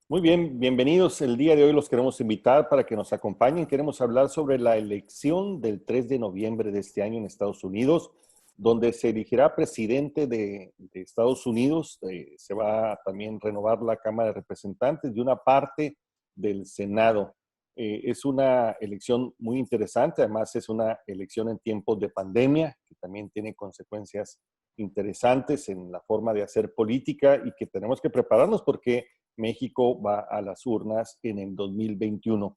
Muy bien, bienvenidos. El día de hoy los queremos invitar para que nos acompañen. Queremos hablar sobre la elección del 3 de noviembre de este año en Estados Unidos, donde se elegirá presidente de Estados Unidos. Se va a también renovar la Cámara de Representantes y una parte del Senado. Es una elección muy interesante, además es una elección en tiempos de pandemia, que también tiene consecuencias interesantes en la forma de hacer política y que tenemos que prepararnos porque México va a las urnas en el 2021.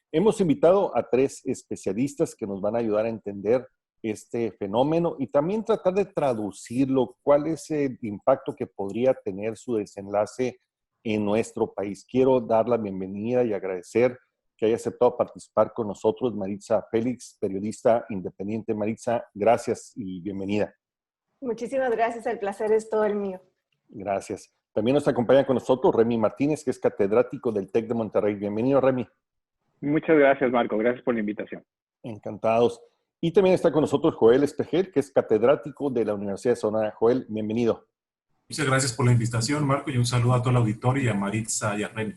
Hemos invitado a tres especialistas que nos van a ayudar a entender este fenómeno y también tratar de traducirlo, cuál es el impacto que podría tener su desenlace en nuestro país. Quiero dar la bienvenida y agradecer que haya aceptado participar con nosotros Maritza Félix, periodista independiente. Maritza, gracias y bienvenida. Muchísimas gracias, el placer es todo el mío. Gracias. También nos acompaña con nosotros Remy Martínez, que es catedrático del TEC de Monterrey. Bienvenido, Remy. Muchas gracias, Marco. Gracias por la invitación. Encantados. Y también está con nosotros Joel Espejel, que es catedrático de la Universidad de Sonora. Joel, bienvenido. Muchas gracias por la invitación, Marco, y un saludo a todo el auditorio y a Maritza y a Remy.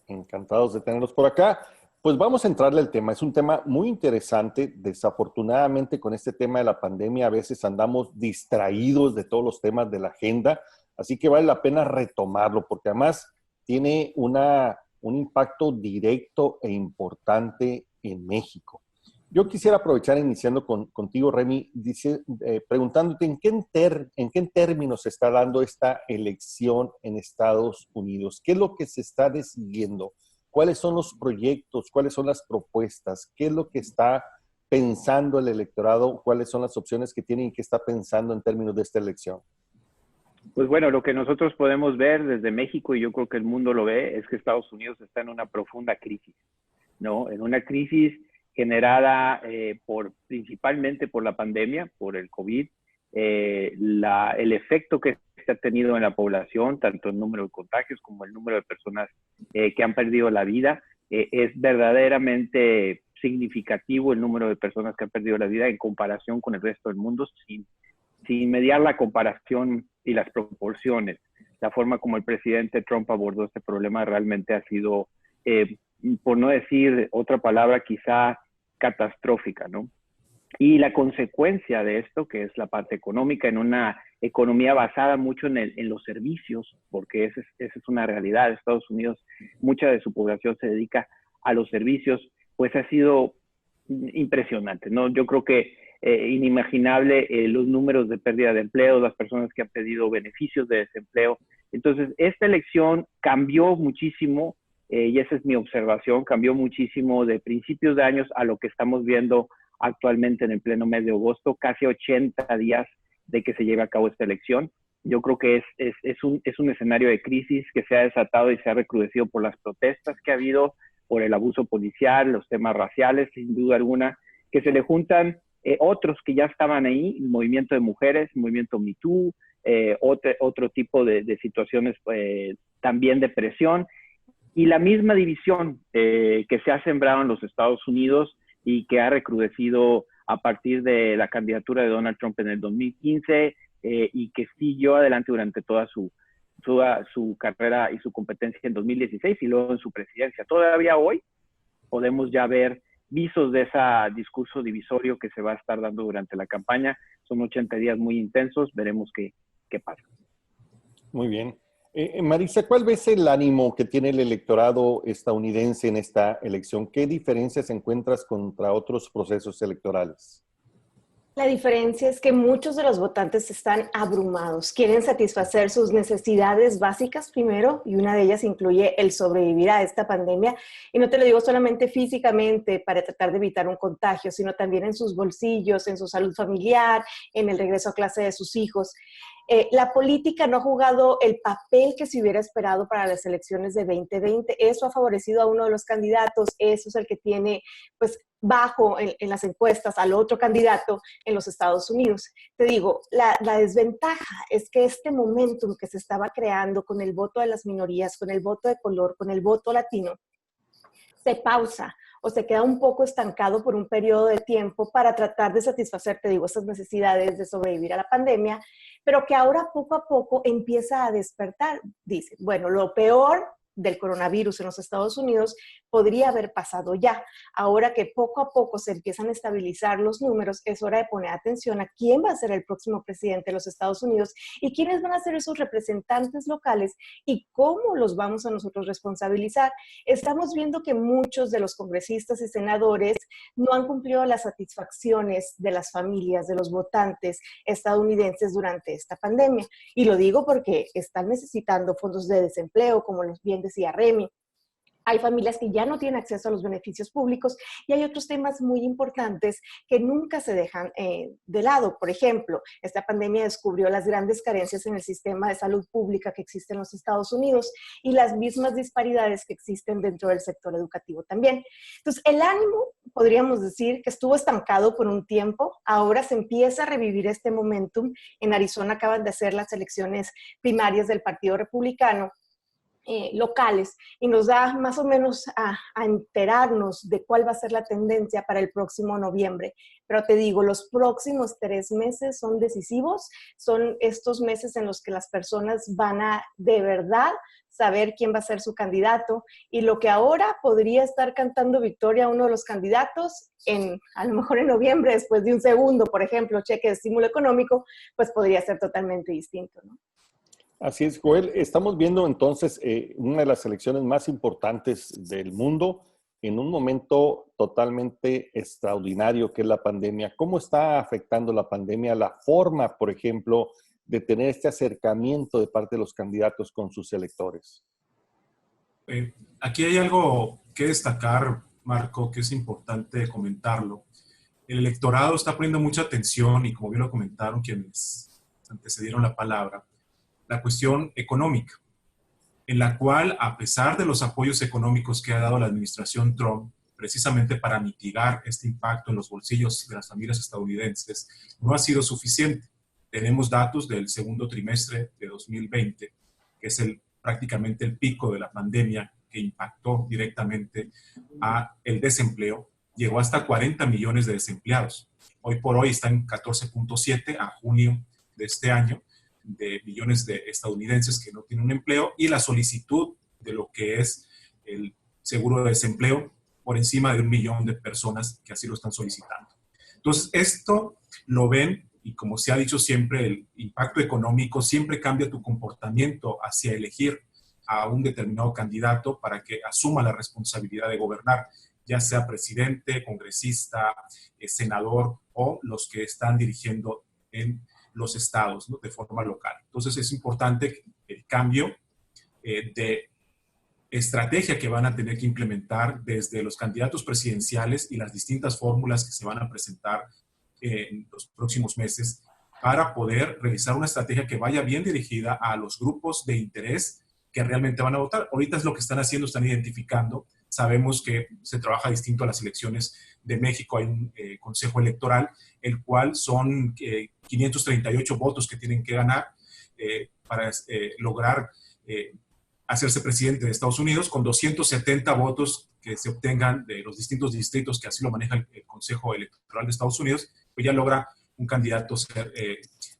Encantados de tenerlos por acá. Pues vamos a entrarle al tema. Es un tema muy interesante. Desafortunadamente, con este tema de la pandemia, a veces andamos distraídos de todos los temas de la agenda. Así que vale la pena retomarlo, porque además tiene un impacto directo e importante en México. Yo quisiera aprovechar iniciando contigo, Remy, preguntándote en qué términos se está dando esta elección en Estados Unidos. ¿Qué es lo que se está decidiendo? ¿Cuáles son los proyectos? ¿Cuáles son las propuestas? ¿Qué es lo que está pensando el electorado? ¿Cuáles son las opciones que tienen y qué está pensando en términos de esta elección? Pues bueno, lo que nosotros podemos ver desde México, y yo creo que el mundo lo ve, es que Estados Unidos está en una profunda crisis, ¿no? En una crisis generada principalmente por la pandemia, por el COVID, el efecto que se ha tenido en la población, tanto el número de contagios como el número de personas que han perdido la vida, es verdaderamente significativo el número de personas que han perdido la vida en comparación con el resto del mundo, sin mediar la comparación y las proporciones. La forma como el presidente Trump abordó este problema realmente ha sido, por no decir otra palabra, quizá catastrófica, ¿no? Y la consecuencia de esto, que es la parte económica, en una economía basada mucho en los servicios, porque esa es una realidad. Estados Unidos, mucha de su población se dedica a los servicios, pues ha sido impresionante, ¿no? Yo creo que inimaginable los números de pérdida de empleo, las personas que han pedido beneficios de desempleo. Entonces, esta elección cambió muchísimo, y esa es mi observación, cambió muchísimo de principios de años a lo que estamos viendo actualmente en el pleno mes de agosto, casi 80 días de que se lleve a cabo esta elección. Yo creo que es un escenario de crisis que se ha desatado y se ha recrudecido por las protestas que ha habido, por el abuso policial, los temas raciales, sin duda alguna, que se le juntan otros que ya estaban ahí, el movimiento de mujeres, el movimiento Me Too, otro tipo de situaciones también de presión, y la misma división que se ha sembrado en los Estados Unidos y que ha recrudecido a partir de la candidatura de Donald Trump en el 2015 y que siguió adelante durante toda su carrera y su competencia en 2016 y luego en su presidencia. Todavía hoy podemos ya ver visos de ese discurso divisorio que se va a estar dando durante la campaña. Son 80 días muy intensos, veremos qué pasa. Muy bien. Marisa, ¿cuál ves el ánimo que tiene el electorado estadounidense en esta elección? ¿Qué diferencias encuentras contra otros procesos electorales? La diferencia es que muchos de los votantes están abrumados, quieren satisfacer sus necesidades básicas primero, y una de ellas incluye el sobrevivir a esta pandemia, y no te lo digo solamente físicamente para tratar de evitar un contagio, sino también en sus bolsillos, en su salud familiar, en el regreso a clase de sus hijos. La política no ha jugado el papel que se hubiera esperado para las elecciones de 2020. Eso ha favorecido a uno de los candidatos, eso es el que tiene pues bajo en las encuestas al otro candidato en los Estados Unidos. Te digo, la desventaja es que este momentum que se estaba creando con el voto de las minorías, con el voto de color, con el voto latino, se pausa o se queda un poco estancado por un periodo de tiempo para tratar de satisfacer, te digo, estas necesidades de sobrevivir a la pandemia, pero que ahora poco a poco empieza a despertar. Dice, bueno, lo peor del coronavirus en los Estados Unidos podría haber pasado ya. Ahora que poco a poco se empiezan a estabilizar los números, es hora de poner atención a quién va a ser el próximo presidente de los Estados Unidos y quiénes van a ser esos representantes locales y cómo los vamos a nosotros responsabilizar. Estamos viendo que muchos de los congresistas y senadores no han cumplido las satisfacciones de las familias, de los votantes estadounidenses durante esta pandemia. Y lo digo porque están necesitando fondos de desempleo, como bien decía Remy. Hay familias que ya no tienen acceso a los beneficios públicos y hay otros temas muy importantes que nunca se dejan de lado. Por ejemplo, esta pandemia descubrió las grandes carencias en el sistema de salud pública que existe en los Estados Unidos y las mismas disparidades que existen dentro del sector educativo también. Entonces, el ánimo, podríamos decir, que estuvo estancado por un tiempo, ahora se empieza a revivir este momentum. En Arizona acaban de hacer las elecciones primarias del Partido Republicano locales y nos da más o menos a enterarnos de cuál va a ser la tendencia para el próximo noviembre. Pero te digo, los próximos 3 meses son decisivos, son estos meses en los que las personas van a de verdad saber quién va a ser su candidato y lo que ahora podría estar cantando victoria a uno de los candidatos, a lo mejor en noviembre, después de un segundo, por ejemplo, cheque de estímulo económico, pues podría ser totalmente distinto, ¿no? Así es, Joel. Estamos viendo entonces una de las elecciones más importantes del mundo en un momento totalmente extraordinario que es la pandemia. ¿Cómo está afectando la pandemia la forma, por ejemplo, de tener este acercamiento de parte de los candidatos con sus electores? Aquí hay algo que destacar, Marco, que es importante comentarlo. El electorado está poniendo mucha atención y como bien lo comentaron quienes antecedieron la palabra, la cuestión económica, en la cual, a pesar de los apoyos económicos que ha dado la administración Trump, precisamente para mitigar este impacto en los bolsillos de las familias estadounidenses, no ha sido suficiente. Tenemos datos del segundo trimestre de 2020, que es prácticamente el pico de la pandemia que impactó directamente a el desempleo. Llegó hasta 40 millones de desempleados. Hoy por hoy está en 14.7 a junio de este año, de millones de estadounidenses que no tienen un empleo y la solicitud de lo que es el seguro de desempleo por encima de 1 millón de personas que así lo están solicitando. Entonces, esto lo ven y como se ha dicho siempre, el impacto económico siempre cambia tu comportamiento hacia elegir a un determinado candidato para que asuma la responsabilidad de gobernar, ya sea presidente, congresista, senador o los que están dirigiendo en los estados, ¿no? De forma local. Entonces es importante el cambio de estrategia que van a tener que implementar desde los candidatos presidenciales y las distintas fórmulas que se van a presentar en los próximos meses para poder realizar una estrategia que vaya bien dirigida a los grupos de interés que realmente van a votar. Ahorita es lo que están haciendo, están identificando. Sabemos que se trabaja distinto a las elecciones de México. Hay un consejo electoral, el cual son 538 votos que tienen que ganar para lograr hacerse presidente de Estados Unidos, con 270 votos que se obtengan de los distintos distritos que así lo maneja el Consejo Electoral de Estados Unidos, pues ya logra un candidato ser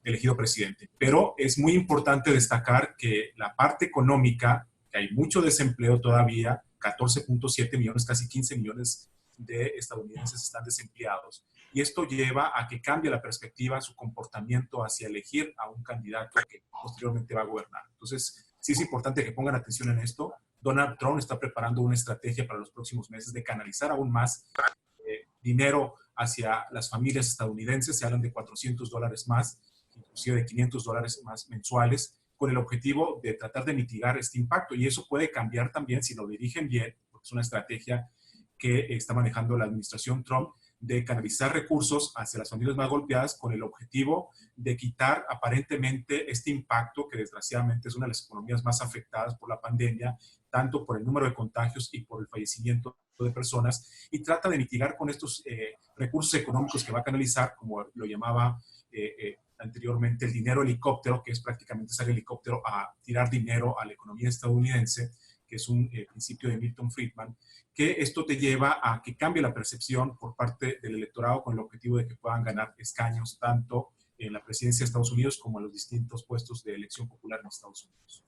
elegido presidente. Pero es muy importante destacar que la parte económica, que hay mucho desempleo todavía, 14.7 millones, casi 15 millones de estadounidenses están desempleados. Y esto lleva a que cambie la perspectiva, su comportamiento hacia elegir a un candidato que posteriormente va a gobernar. Entonces, sí es importante que pongan atención en esto. Donald Trump está preparando una estrategia para los próximos meses de canalizar aún más dinero hacia las familias estadounidenses. Se hablan de $400 más, inclusive de $500 más mensuales, con el objetivo de tratar de mitigar este impacto. Y eso puede cambiar también si lo dirigen bien, porque es una estrategia que está manejando la administración Trump, de canalizar recursos hacia las familias más golpeadas con el objetivo de quitar aparentemente este impacto que desgraciadamente es una de las economías más afectadas por la pandemia, tanto por el número de contagios y por el fallecimiento de personas, y trata de mitigar con estos recursos económicos que va a canalizar, como lo llamaba anteriormente, el dinero helicóptero, que es prácticamente usar helicóptero a tirar dinero a la economía estadounidense, que es un principio de Milton Friedman, que esto te lleva a que cambie la percepción por parte del electorado con el objetivo de que puedan ganar escaños tanto en la presidencia de Estados Unidos como en los distintos puestos de elección popular en Estados Unidos.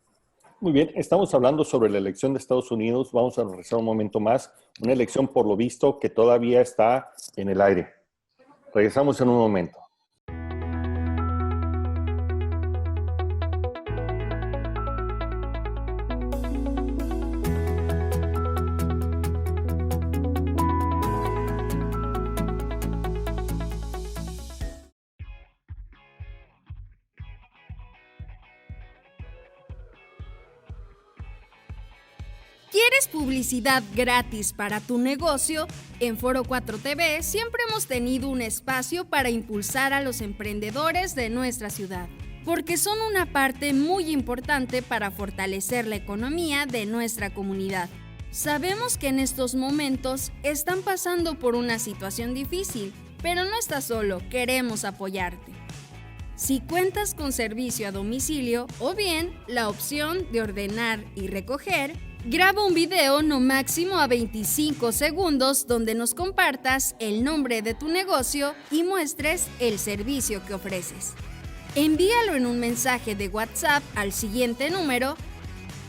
Muy bien, estamos hablando sobre la elección de Estados Unidos. Vamos a regresar un momento más. Una elección, por lo visto, que todavía está en el aire. Regresamos en un momento. ¿Quieres publicidad gratis para tu negocio? En Foro 4 TV siempre hemos tenido un espacio para impulsar a los emprendedores de nuestra ciudad, porque son una parte muy importante para fortalecer la economía de nuestra comunidad. Sabemos que en estos momentos están pasando por una situación difícil, pero no estás solo, queremos apoyarte. Si cuentas con servicio a domicilio o bien la opción de ordenar y recoger, graba un video no máximo a 25 segundos donde nos compartas el nombre de tu negocio y muestres el servicio que ofreces. Envíalo en un mensaje de WhatsApp al siguiente número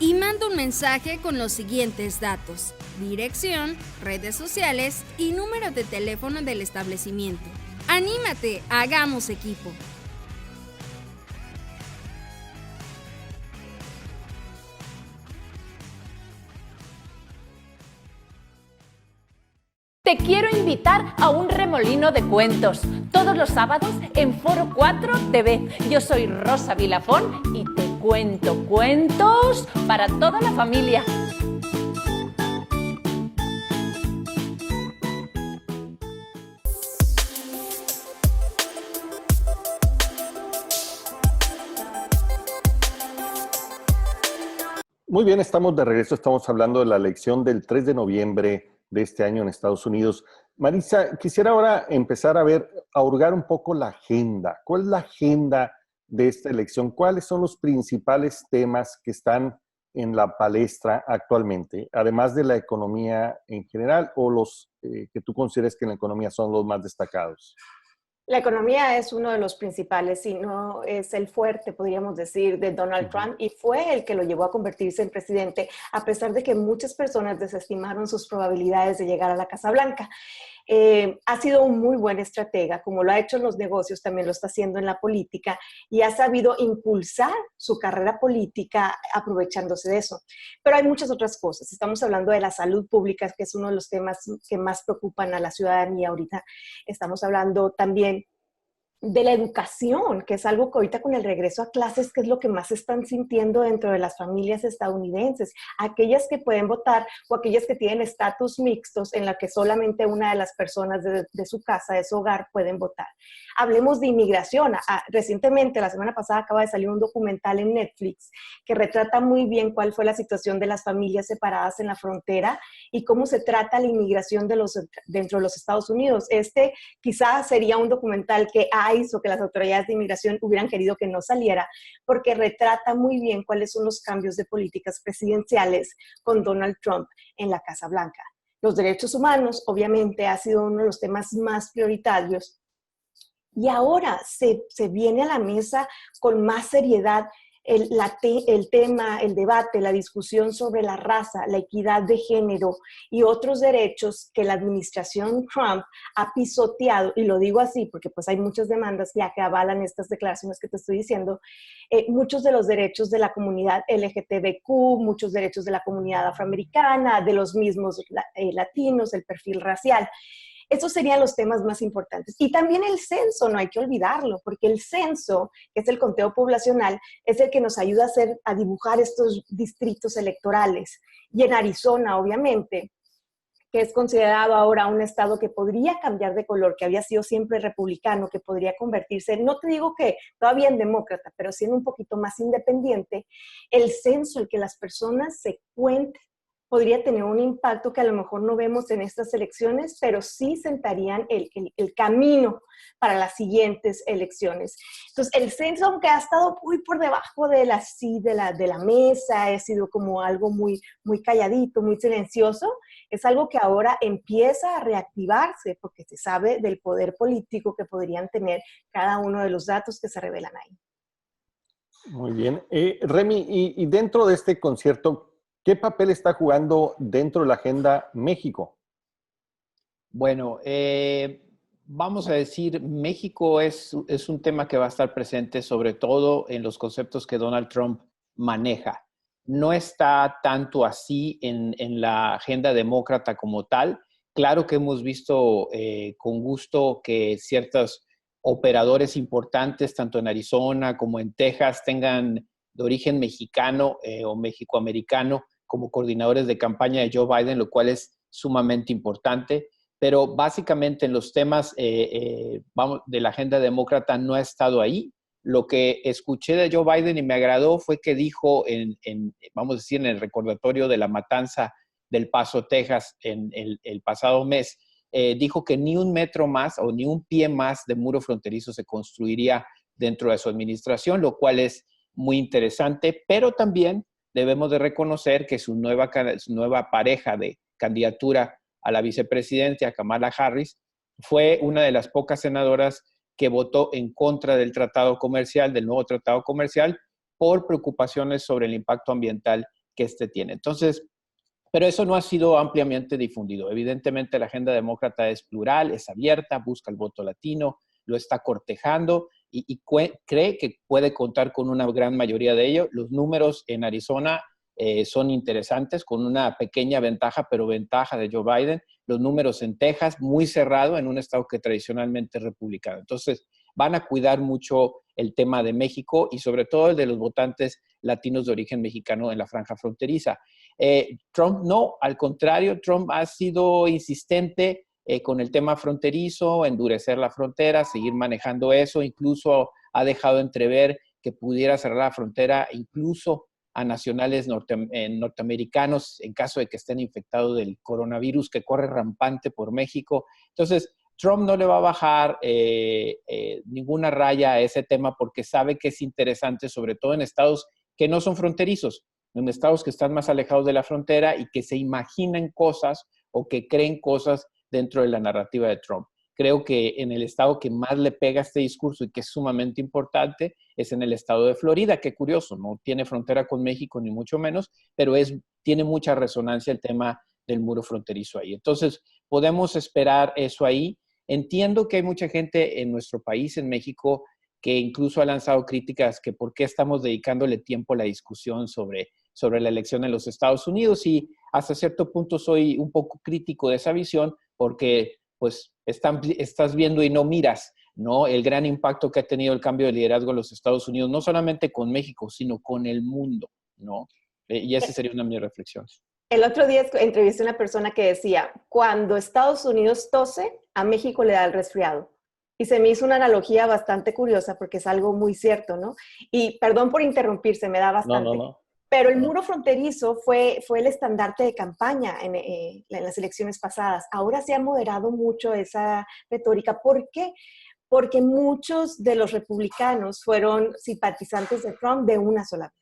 y manda un mensaje con los siguientes datos: dirección, redes sociales y número de teléfono del establecimiento. ¡Anímate! ¡Hagamos equipo! Te quiero invitar a un remolino de cuentos, todos los sábados en Foro 4 TV. Yo soy Rosa Vilafón y te cuento cuentos para toda la familia. Muy bien, estamos de regreso. Estamos hablando de la elección del 3 de noviembre de este año en Estados Unidos. Marisa, quisiera ahora empezar a hurgar un poco la agenda. ¿Cuál es la agenda de esta elección? ¿Cuáles son los principales temas que están en la palestra actualmente, además de la economía en general o los que tú consideres que en la economía son los más destacados? La economía es uno de los principales, si no es el fuerte, podríamos decir, de Donald Trump, y fue el que lo llevó a convertirse en presidente, a pesar de que muchas personas desestimaron sus probabilidades de llegar a la Casa Blanca. Ha sido un muy buen estratega, como lo ha hecho en los negocios, también lo está haciendo en la política, y ha sabido impulsar su carrera política aprovechándose de eso. Pero hay muchas otras cosas. Estamos hablando de la salud pública, que es uno de los temas que más preocupan a la ciudadanía ahorita. Estamos hablando también de la educación, que es algo que ahorita con el regreso a clases, que es lo que más están sintiendo dentro de las familias estadounidenses, aquellas que pueden votar o aquellas que tienen estatus mixtos en la que solamente una de las personas de su casa, de su hogar, pueden votar. Hablemos de inmigración. Recientemente, la semana pasada, acaba de salir un documental en Netflix que retrata muy bien cuál fue la situación de las familias separadas en la frontera y cómo se trata la inmigración dentro de los Estados Unidos. Quizás sería un documental que o que las autoridades de inmigración hubieran querido que no saliera, porque retrata muy bien cuáles son los cambios de políticas presidenciales con Donald Trump en la Casa Blanca. Los derechos humanos, obviamente, ha sido uno de los temas más prioritarios. Y ahora se viene a la mesa con más seriedad el tema, el debate, la discusión sobre la raza, la equidad de género y otros derechos que la administración Trump ha pisoteado, y lo digo así porque pues hay muchas demandas ya que avalan estas declaraciones que te estoy diciendo, muchos de los derechos de la comunidad LGTBQ, muchos derechos de la comunidad afroamericana, de los mismos latinos, el perfil racial. Esos serían los temas más importantes. Y también el censo, no hay que olvidarlo, porque el censo, que es el conteo poblacional, es el que nos ayuda a dibujar estos distritos electorales. Y en Arizona, obviamente, que es considerado ahora un estado que podría cambiar de color, que había sido siempre republicano, que podría convertirse, no te digo que todavía en demócrata, pero siendo un poquito más independiente, el censo, el que las personas se cuenten, podría tener un impacto que a lo mejor no vemos en estas elecciones, pero sí sentarían el camino para las siguientes elecciones. Entonces, el censo, aunque ha estado muy por debajo de la mesa, ha sido como algo muy, muy calladito, muy silencioso, es algo que ahora empieza a reactivarse porque se sabe del poder político que podrían tener cada uno de los datos que se revelan ahí. Muy bien. Remy, y dentro de este concierto, ¿qué papel está jugando dentro de la agenda México? Bueno, vamos a decir, México es un tema que va a estar presente sobre todo en los conceptos que Donald Trump maneja. No está tanto así en la agenda demócrata como tal. Claro que hemos visto con gusto que ciertos operadores importantes, tanto en Arizona como en Texas, tengan de origen mexicano o mexicoamericano como coordinadores de campaña de Joe Biden, lo cual es sumamente importante. Pero básicamente en los temas de la agenda demócrata no ha estado ahí. Lo que escuché de Joe Biden y me agradó fue que dijo, vamos a decir, en el recordatorio de la matanza del Paso, Texas, en el pasado mes, dijo que ni un metro más o ni un pie más de muro fronterizo se construiría dentro de su administración, lo cual es muy interesante, pero también debemos de reconocer que su nueva pareja de candidatura a la vicepresidencia, Kamala Harris, fue una de las pocas senadoras que votó en contra del nuevo tratado comercial, por preocupaciones sobre el impacto ambiental que este tiene. Entonces, pero eso no ha sido ampliamente difundido. Evidentemente, la agenda demócrata es plural, es abierta, busca el voto latino, lo está cortejando y cree que puede contar con una gran mayoría de ellos. Los números en Arizona son interesantes, con una pequeña ventaja, pero ventaja de Joe Biden. Los números en Texas, muy cerrado, en un estado que tradicionalmente es republicano. Entonces, van a cuidar mucho el tema de México y sobre todo el de los votantes latinos de origen mexicano en la franja fronteriza. Trump no, al contrario, Trump ha sido insistente con el tema fronterizo, endurecer la frontera, seguir manejando eso, incluso ha dejado entrever que pudiera cerrar la frontera incluso a nacionales norteamericanos en caso de que estén infectados del coronavirus que corre rampante por México. Entonces, Trump no le va a bajar ninguna raya a ese tema porque sabe que es interesante, sobre todo en estados que no son fronterizos, en estados que están más alejados de la frontera y que se imaginan cosas o que creen cosas dentro de la narrativa de Trump. Creo que en el estado que más le pega este discurso y que es sumamente importante es en el estado de Florida, que curioso, no tiene frontera con México ni mucho menos, pero tiene mucha resonancia el tema del muro fronterizo ahí. Entonces, podemos esperar eso ahí. Entiendo que hay mucha gente en nuestro país, en México, que incluso ha lanzado críticas que por qué estamos dedicándole tiempo a la discusión sobre la elección en los Estados Unidos, y hasta cierto punto soy un poco crítico de esa visión porque pues estás viendo y no miras, ¿no? El gran impacto que ha tenido el cambio de liderazgo en los Estados Unidos, no solamente con México, sino con el mundo, ¿no? Y esa sería una de mis reflexiones. El otro día entrevisté a una persona que decía, cuando Estados Unidos tose, a México le da el resfriado. Y se me hizo una analogía bastante curiosa porque es algo muy cierto, ¿no? Y perdón por interrumpirse, me da bastante. No. Pero el muro fronterizo fue el estandarte de campaña en las elecciones pasadas. Ahora se ha moderado mucho esa retórica. ¿Por qué? Porque muchos de los republicanos fueron simpatizantes de Trump de una sola vez.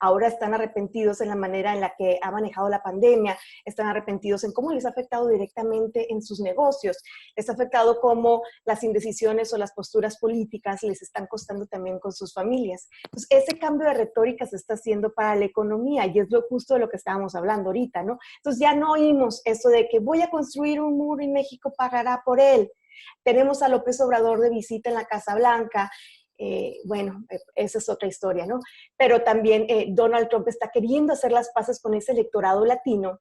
Ahora están arrepentidos en la manera en la que ha manejado la pandemia, están arrepentidos en cómo les ha afectado directamente en sus negocios, les ha afectado cómo las indecisiones o las posturas políticas les están costando también con sus familias. Entonces, ese cambio de retórica se está haciendo para la economía y es justo de lo que estábamos hablando ahorita, ¿no? Entonces, ya no oímos eso de que voy a construir un muro y México pagará por él. Tenemos a López Obrador de visita en la Casa Blanca. Bueno, esa es otra historia, ¿no? Pero también Donald Trump está queriendo hacer las paces con ese electorado latino,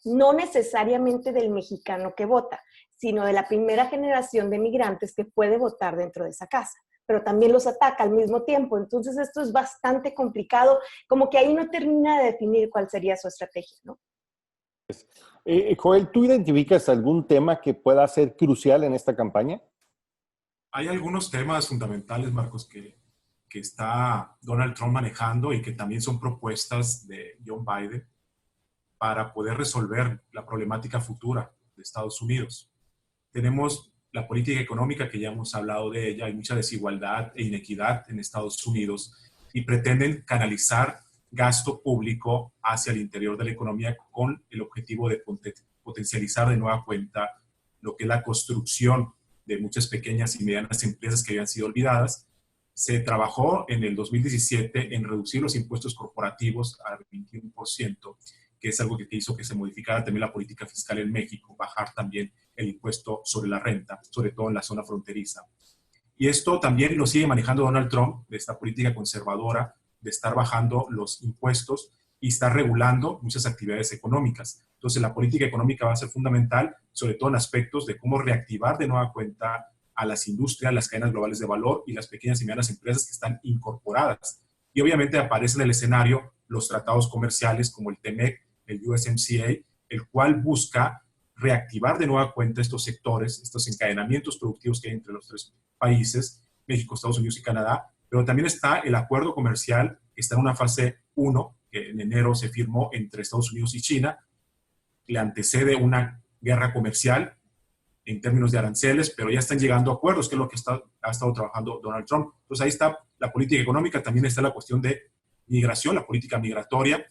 no necesariamente del mexicano que vota, sino de la primera generación de migrantes que puede votar dentro de esa casa, pero también los ataca al mismo tiempo. Entonces esto es bastante complicado, como que ahí no termina de definir cuál sería su estrategia, ¿no? Joel, ¿tú identificas algún tema que pueda ser crucial en esta campaña? Hay algunos temas fundamentales, Marcos, que está Donald Trump manejando y que también son propuestas de Joe Biden para poder resolver la problemática futura de Estados Unidos. Tenemos la política económica, que ya hemos hablado de ella, hay mucha desigualdad e inequidad en Estados Unidos y pretenden canalizar gasto público hacia el interior de la economía con el objetivo de potencializar de nueva cuenta lo que es la construcción de muchas pequeñas y medianas empresas que habían sido olvidadas. se trabajó en el 2017 en reducir los impuestos corporativos al 21%, que es algo que hizo que se modificara también la política fiscal en México, bajar también el impuesto sobre la renta, sobre todo en la zona fronteriza. Y esto también lo sigue manejando Donald Trump, de esta política conservadora, de estar bajando los impuestos y estar regulando muchas actividades económicas. Entonces, la política económica va a ser fundamental, sobre todo en aspectos de cómo reactivar de nueva cuenta a las industrias, las cadenas globales de valor y las pequeñas y medianas empresas que están incorporadas. Y obviamente aparece en el escenario los tratados comerciales como el TEMEC, el USMCA, el cual busca reactivar de nueva cuenta estos sectores, estos encadenamientos productivos que hay entre los tres países, México, Estados Unidos y Canadá, pero también está el acuerdo comercial que está en una fase 1, que en enero se firmó entre Estados Unidos y China, le antecede una guerra comercial en términos de aranceles, pero ya están llegando a acuerdos, que es lo que ha estado trabajando Donald Trump. Entonces ahí está la política económica, también está la cuestión de migración, la política migratoria.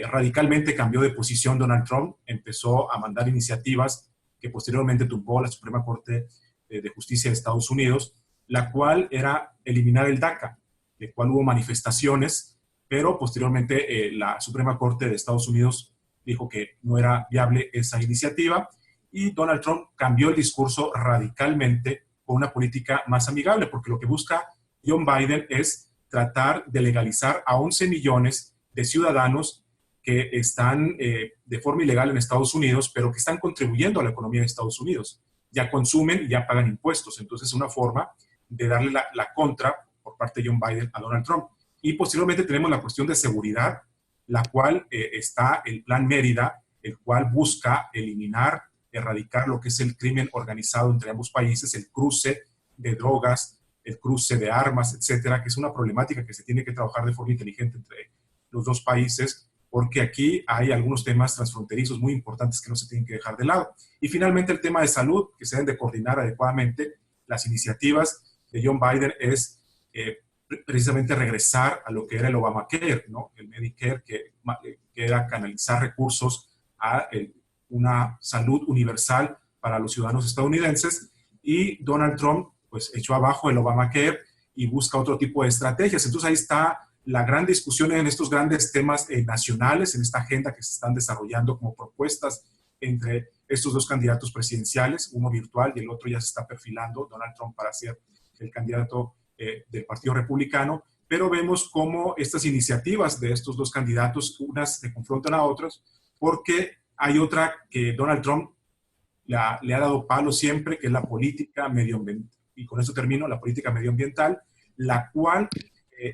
Radicalmente cambió de posición Donald Trump, empezó a mandar iniciativas que posteriormente tumbó la Suprema Corte de Justicia de Estados Unidos, la cual era eliminar el DACA, de cual hubo manifestaciones, pero posteriormente la Suprema Corte de Estados Unidos dijo que no era viable esa iniciativa y Donald Trump cambió el discurso radicalmente por una política más amigable, porque lo que busca John Biden es tratar de legalizar a 11 millones de ciudadanos que están de forma ilegal en Estados Unidos, pero que están contribuyendo a la economía de Estados Unidos. Ya consumen y ya pagan impuestos. Entonces es una forma de darle la contra por parte de John Biden a Donald Trump. Y posteriormente tenemos la cuestión de seguridad, la cual está el Plan Mérida, el cual busca eliminar, erradicar lo que es el crimen organizado entre ambos países, el cruce de drogas, el cruce de armas, etcétera, que es una problemática que se tiene que trabajar de forma inteligente entre los dos países, porque aquí hay algunos temas transfronterizos muy importantes que no se tienen que dejar de lado. Y finalmente el tema de salud, que se deben de coordinar adecuadamente. Las iniciativas de John Biden es precisamente regresar a lo que era el Obamacare, ¿no? El Medicare, que era canalizar recursos a una salud universal para los ciudadanos estadounidenses. Y Donald Trump pues echó abajo el Obamacare y busca otro tipo de estrategias. Entonces ahí está la gran discusión en estos grandes temas nacionales, en esta agenda que se están desarrollando como propuestas entre estos dos candidatos presidenciales, uno virtual y el otro ya se está perfilando, Donald Trump para ser el candidato del Partido Republicano, pero vemos cómo estas iniciativas de estos dos candidatos, unas se confrontan a otras, porque hay otra que Donald Trump le ha dado palo siempre, que es la política medioambiental, y con eso termino, la política medioambiental, la cual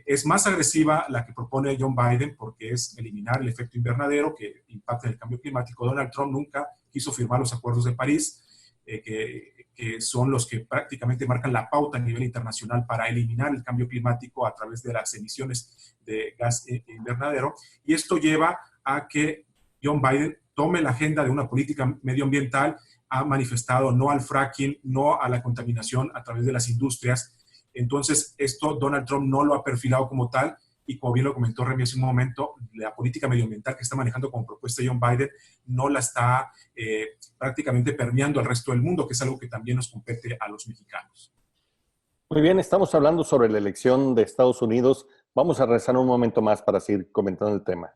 es más agresiva la que propone John Biden porque es eliminar el efecto invernadero que impacta en el cambio climático. Donald Trump nunca quiso firmar los acuerdos de París, que son los que prácticamente marcan la pauta a nivel internacional para eliminar el cambio climático a través de las emisiones de gas invernadero. Y esto lleva a que John Biden tome la agenda de una política medioambiental, ha manifestado no al fracking, no a la contaminación a través de las industrias. Entonces, esto Donald Trump no lo ha perfilado como tal y como bien lo comentó Remy hace un momento, la política medioambiental que está manejando como propuesta John Biden no la está prácticamente permeando al resto del mundo, que es algo que también nos compete a los mexicanos. Muy bien, estamos hablando sobre la elección de Estados Unidos. Vamos a regresar un momento más para seguir comentando el tema.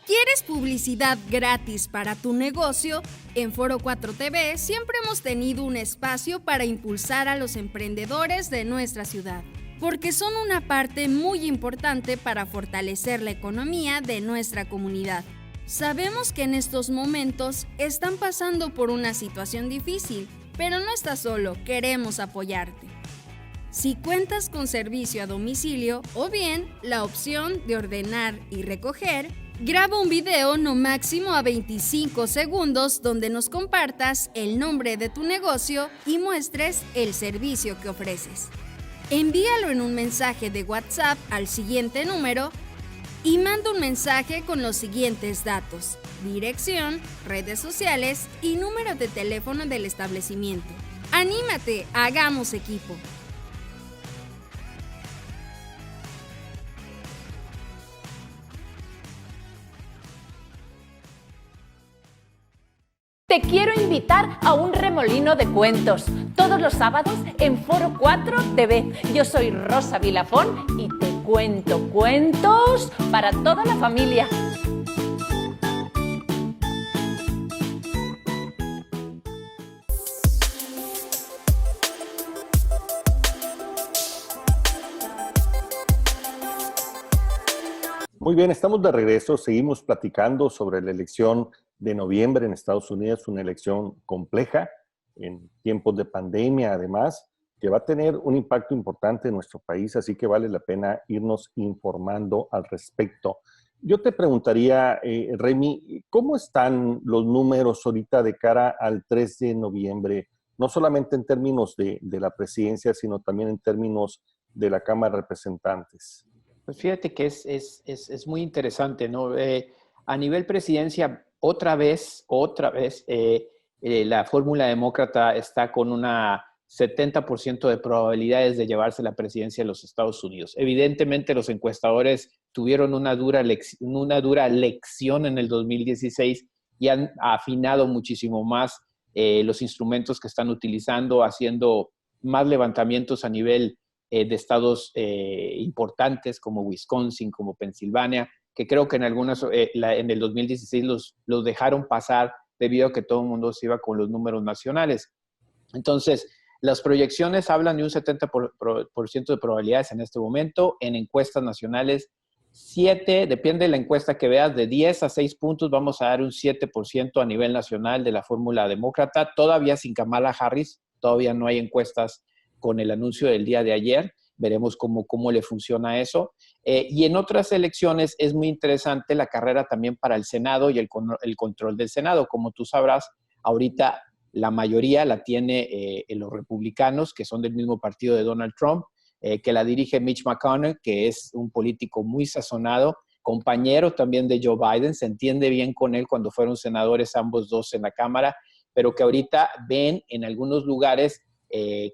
¿Quieres publicidad gratis para tu negocio? En Foro 4 TV siempre hemos tenido un espacio para impulsar a los emprendedores de nuestra ciudad, porque son una parte muy importante para fortalecer la economía de nuestra comunidad. Sabemos que en estos momentos están pasando por una situación difícil, pero no estás solo, queremos apoyarte. Si cuentas con servicio a domicilio o bien la opción de ordenar y recoger, graba un video no máximo a 25 segundos donde nos compartas el nombre de tu negocio y muestres el servicio que ofreces. Envíalo en un mensaje de WhatsApp al siguiente número y manda un mensaje con los siguientes datos: dirección, redes sociales y número de teléfono del establecimiento. ¡Anímate! ¡Hagamos equipo! Te quiero invitar a un remolino de cuentos, todos los sábados en Foro 4 TV. Yo soy Rosa Vilafón y te cuento cuentos para toda la familia. Muy bien, estamos de regreso. Seguimos platicando sobre la elección de noviembre en Estados Unidos, una elección compleja en tiempos de pandemia, además, que va a tener un impacto importante en nuestro país, así que vale la pena irnos informando al respecto. Yo te preguntaría, Remy, ¿cómo están los números ahorita de cara al 3 de noviembre? No solamente en términos de la presidencia, sino también en términos de la Cámara de Representantes. Pues fíjate que es muy interesante, ¿no? A nivel presidencia, otra vez, la fórmula demócrata está con una 70% de probabilidades de llevarse la presidencia de los Estados Unidos. Evidentemente, los encuestadores tuvieron una dura lección en el 2016 y han afinado muchísimo más los instrumentos que están utilizando, haciendo más levantamientos a nivel de estados importantes como Wisconsin, como Pensilvania, que creo que en el 2016 los dejaron pasar debido a que todo el mundo se iba con los números nacionales. Entonces, las proyecciones hablan de un 70% de probabilidades en este momento. En encuestas nacionales, 7, depende de la encuesta que veas, de 10 a 6 puntos vamos a dar un 7% a nivel nacional de la fórmula demócrata, todavía sin Kamala Harris, todavía no hay encuestas con el anuncio del día de ayer. Veremos cómo le funciona eso. Y en otras elecciones es muy interesante la carrera también para el Senado y el control del Senado. Como tú sabrás, ahorita la mayoría la tiene los republicanos, que son del mismo partido de Donald Trump, que la dirige Mitch McConnell, que es un político muy sazonado, compañero también de Joe Biden, se entiende bien con él cuando fueron senadores ambos dos en la Cámara, pero que ahorita ven en algunos lugares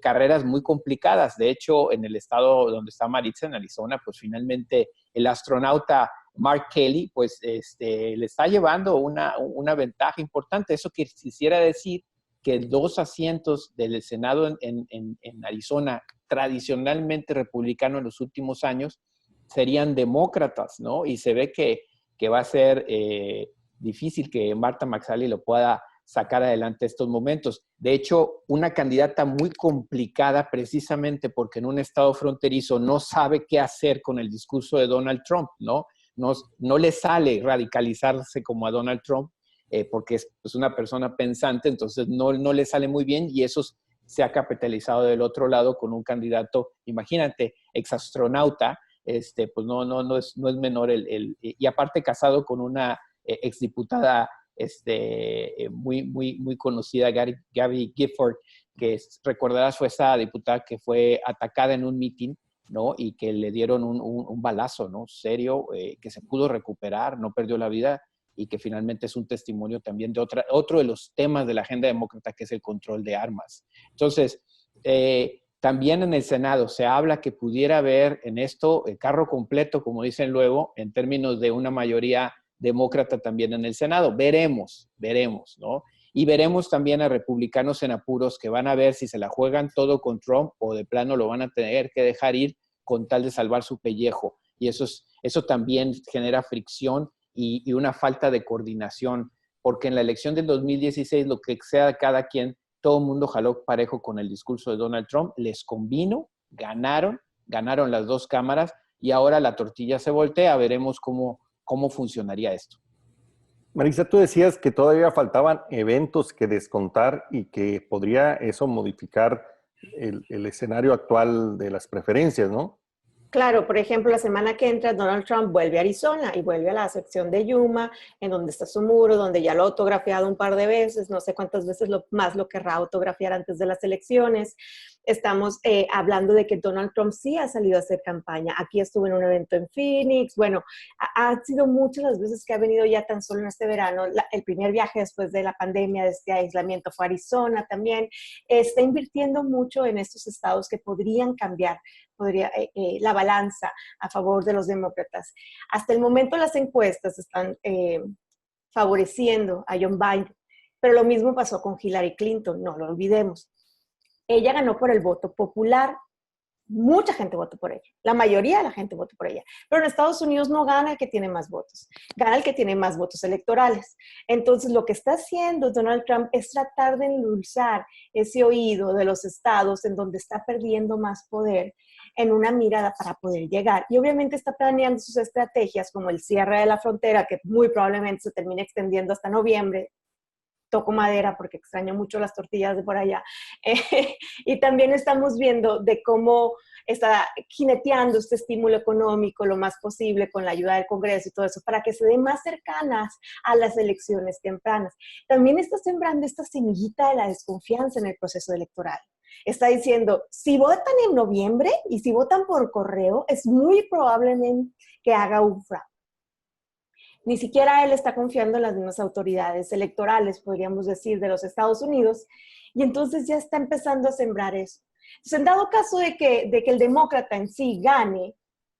carreras muy complicadas. De hecho, en el estado donde está Maritza, en Arizona, pues finalmente el astronauta Mark Kelly, pues le está llevando una ventaja importante. Eso quisiera decir que 2 asientos del Senado en Arizona, tradicionalmente republicano en los últimos años, serían demócratas, ¿no? Y se ve que va a ser difícil que Martha McSally lo pueda sacar adelante estos momentos. De hecho, una candidata muy complicada precisamente porque en un estado fronterizo no sabe qué hacer con el discurso de Donald Trump, ¿no? No le sale radicalizarse como a Donald Trump porque es una persona pensante, entonces no le sale muy bien y eso se ha capitalizado del otro lado con un candidato, imagínate, exastronauta, pues no es menor y aparte casado con una exdiputada muy conocida, Gabby Gifford, que recordarás fue esa diputada que fue atacada en un meeting, ¿no? Y que le dieron un balazo, ¿no? Serio, que se pudo recuperar, no perdió la vida y que finalmente es un testimonio también de otro de los temas de la agenda demócrata, que es el control de armas. Entonces, también en el Senado se habla que pudiera haber en esto el carro completo, como dicen luego, en términos de una mayoría demócrata también en el Senado. Veremos, ¿no? Y veremos también a republicanos en apuros que van a ver si se la juegan todo con Trump o de plano lo van a tener que dejar ir con tal de salvar su pellejo. Y eso también genera fricción y una falta de coordinación, porque en la elección del 2016, lo que sea cada quien, todo el mundo jaló parejo con el discurso de Donald Trump, les convino, ganaron las dos cámaras y ahora la tortilla se voltea, veremos cómo funcionaría esto. Marisa, tú decías que todavía faltaban eventos que descontar y que podría eso modificar el escenario actual de las preferencias, ¿no? Claro, por ejemplo, la semana que entra Donald Trump vuelve a Arizona y vuelve a la sección de Yuma, en donde está su muro, donde ya lo ha autografiado un par de veces, no sé cuántas veces más lo querrá autografiar antes de las elecciones. Estamos hablando de que Donald Trump sí ha salido a hacer campaña. Aquí estuvo en un evento en Phoenix. Bueno, ha sido muchas las veces que ha venido ya tan solo en este verano. El primer viaje después de la pandemia, de este aislamiento, fue a Arizona también. Está invirtiendo mucho en estos estados que podrían cambiar la balanza a favor de los demócratas. Hasta el momento las encuestas están favoreciendo a John Biden, pero lo mismo pasó con Hillary Clinton, no lo olvidemos. Ella ganó por el voto popular, mucha gente votó por ella, la mayoría de la gente votó por ella, pero en Estados Unidos no gana el que tiene más votos, gana el que tiene más votos electorales. Entonces lo que está haciendo Donald Trump es tratar de endulzar ese oído de los estados en donde está perdiendo más poder en una mirada para poder llegar. Y obviamente está planeando sus estrategias como el cierre de la frontera, que muy probablemente se termine extendiendo hasta noviembre. Toco madera porque extraño mucho las tortillas de por allá. Y también estamos viendo de cómo está jineteando este estímulo económico lo más posible con la ayuda del Congreso y todo eso para que se den más cercanas a las elecciones tempranas. También está sembrando esta semillita de la desconfianza en el proceso electoral. Está diciendo, si votan en noviembre y si votan por correo, es muy probablemente que haga un fraude. Ni siquiera él está confiando en las mismas autoridades electorales, podríamos decir, de los Estados Unidos, y entonces ya está empezando a sembrar eso. Entonces, en dado caso de que el demócrata en sí gane,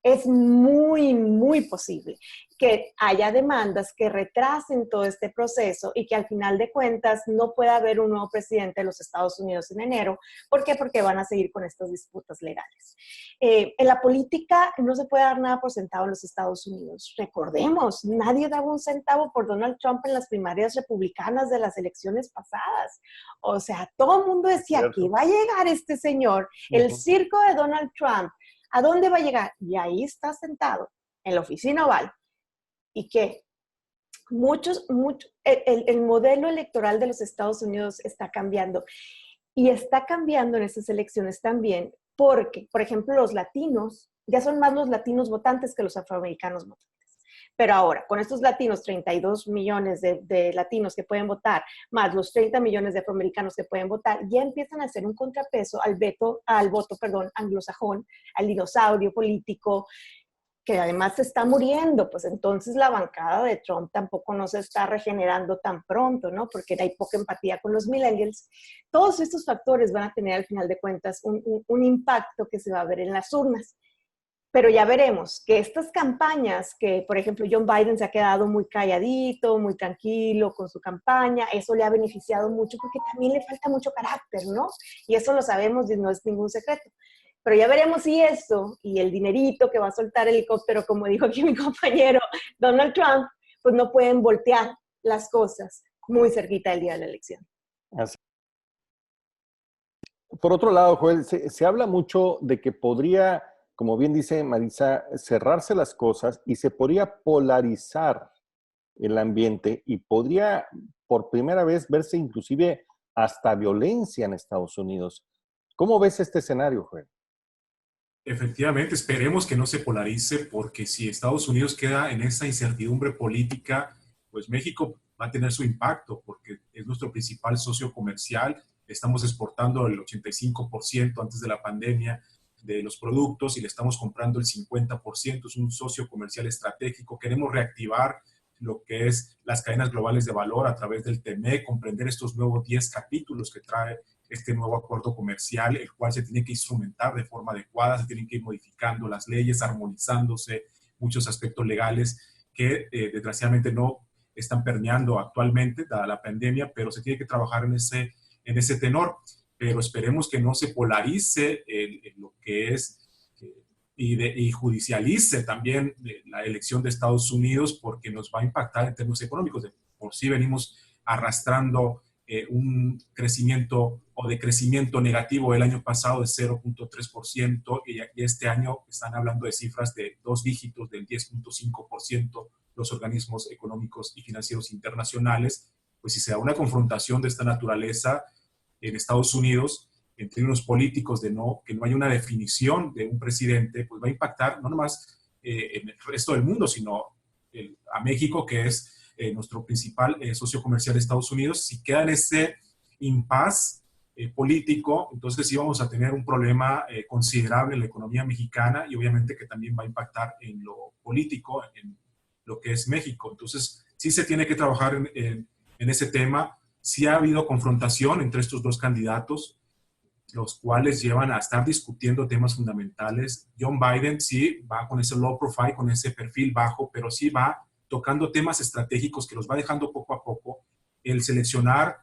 es muy, muy posible que haya demandas que retrasen todo este proceso y que al final de cuentas no pueda haber un nuevo presidente de los Estados Unidos en enero. ¿Por qué? Porque van a seguir con estas disputas legales. En la política no se puede dar nada por sentado en los Estados Unidos. Recordemos, nadie daba un centavo por Donald Trump en las primarias republicanas de las elecciones pasadas. O sea, todo el mundo decía que va a llegar este señor, el circo de Donald Trump. ¿A dónde va a llegar? Y ahí está sentado, en la oficina oval. ¿Y qué? El modelo electoral de los Estados Unidos está cambiando. Y está cambiando en estas elecciones también porque, por ejemplo, los latinos, ya son más los latinos votantes que los afroamericanos votantes. Pero ahora, con estos latinos, 32 millones de latinos que pueden votar, más los 30 millones de afroamericanos que pueden votar, ya empiezan a hacer un contrapeso al voto anglosajón, al dinosaurio político, que además se está muriendo. Pues entonces la bancada de Trump tampoco no se está regenerando tan pronto, ¿no? Porque hay poca empatía con los millennials. Todos estos factores van a tener al final de cuentas un impacto que se va a ver en las urnas. Pero ya veremos que estas campañas, que por ejemplo John Biden se ha quedado muy calladito, muy tranquilo con su campaña, eso le ha beneficiado mucho porque también le falta mucho carácter, ¿no? Y eso lo sabemos y no es ningún secreto. Pero ya veremos si eso y el dinerito que va a soltar el helicóptero, como dijo aquí mi compañero Donald Trump, pues no pueden voltear las cosas muy cerquita del día de la elección. Así. Por otro lado, Joel, se habla mucho de que podría, como bien dice Marisa, cerrarse las cosas y se podría polarizar el ambiente y podría por primera vez verse inclusive hasta violencia en Estados Unidos. ¿Cómo ves este escenario, Joel? Efectivamente, esperemos que no se polarice, porque si Estados Unidos queda en esa incertidumbre política, pues México va a tener su impacto, porque es nuestro principal socio comercial. Estamos exportando el 85% antes de la pandemia de los productos y le estamos comprando el 50%. Es un socio comercial estratégico. Queremos reactivar lo que es las cadenas globales de valor a través del TME, comprender estos nuevos 10 capítulos que trae este nuevo acuerdo comercial, el cual se tiene que instrumentar de forma adecuada, se tienen que ir modificando las leyes, armonizándose muchos aspectos legales que desgraciadamente no están permeando actualmente, dada la pandemia, pero se tiene que trabajar en ese tenor. Pero esperemos que no se polarice lo que es y judicialice también la elección de Estados Unidos, porque nos va a impactar en términos económicos. De por sí venimos arrastrando un crecimiento o decrecimiento negativo el año pasado de 0.3% y este año están hablando de cifras de 2 dígitos, del 10.5%, los organismos económicos y financieros internacionales. Pues si se da una confrontación de esta naturaleza en Estados Unidos, en términos políticos que no hay una definición de un presidente, pues va a impactar no nomás en el resto del mundo, sino a México, que es nuestro principal socio comercial de Estados Unidos. Si queda en ese impasse político, entonces sí vamos a tener un problema considerable en la economía mexicana y obviamente que también va a impactar en lo político, en lo que es México. Entonces sí se tiene que trabajar en ese tema. Sí ha habido confrontación entre estos dos candidatos, los cuales llevan a estar discutiendo temas fundamentales. John Biden sí va con ese low profile, con ese perfil bajo, pero sí va tocando temas estratégicos que los va dejando poco a poco. El seleccionar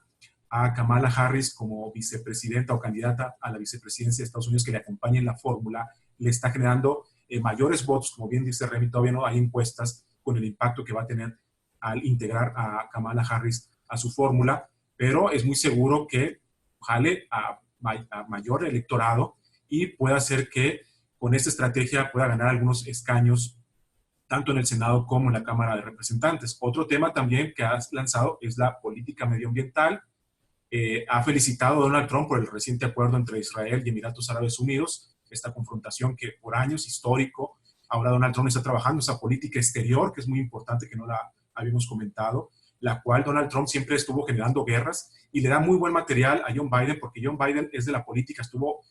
a Kamala Harris como vicepresidenta o candidata a la vicepresidencia de Estados Unidos que le acompañe en la fórmula, le está generando mayores votos, como bien dice Remy, todavía no hay encuestas con el impacto que va a tener al integrar a Kamala Harris a su fórmula, pero es muy seguro que jale a mayor electorado y pueda hacer que con esta estrategia pueda ganar algunos escaños tanto en el Senado como en la Cámara de Representantes. Otro tema también que has lanzado es la política medioambiental. Ha felicitado a Donald Trump por el reciente acuerdo entre Israel y Emiratos Árabes Unidos, esta confrontación que por años histórico. Ahora Donald Trump está trabajando esa política exterior, que es muy importante, que no la habíamos comentado, la cual Donald Trump siempre estuvo generando guerras y le da muy buen material a John Biden, porque John Biden es de la política, estuvo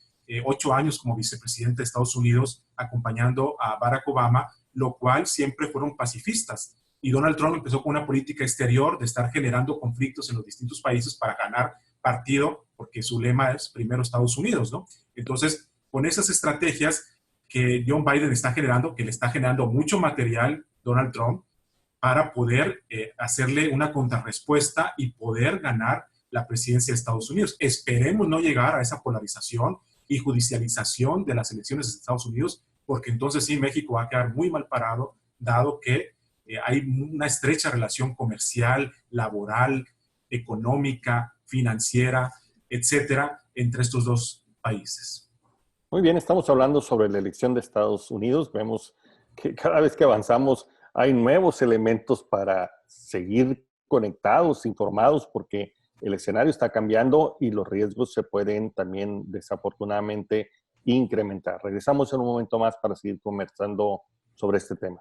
8 años como vicepresidente de Estados Unidos acompañando a Barack Obama, lo cual siempre fueron pacifistas. Y Donald Trump empezó con una política exterior de estar generando conflictos en los distintos países para ganar partido, porque su lema es primero Estados Unidos, ¿no? Entonces, con esas estrategias que John Biden está generando, que le está generando mucho material Donald Trump, para poder hacerle una contrarrespuesta y poder ganar la presidencia de Estados Unidos. Esperemos no llegar a esa polarización y judicialización de las elecciones de Estados Unidos, porque entonces sí, México va a quedar muy mal parado, dado que hay una estrecha relación comercial, laboral, económica, financiera, etcétera, entre estos dos países. Muy bien, estamos hablando sobre la elección de Estados Unidos. Vemos que cada vez que avanzamos hay nuevos elementos para seguir conectados, informados, porque el escenario está cambiando y los riesgos se pueden también desafortunadamente incrementar. Regresamos en un momento más para seguir conversando sobre este tema.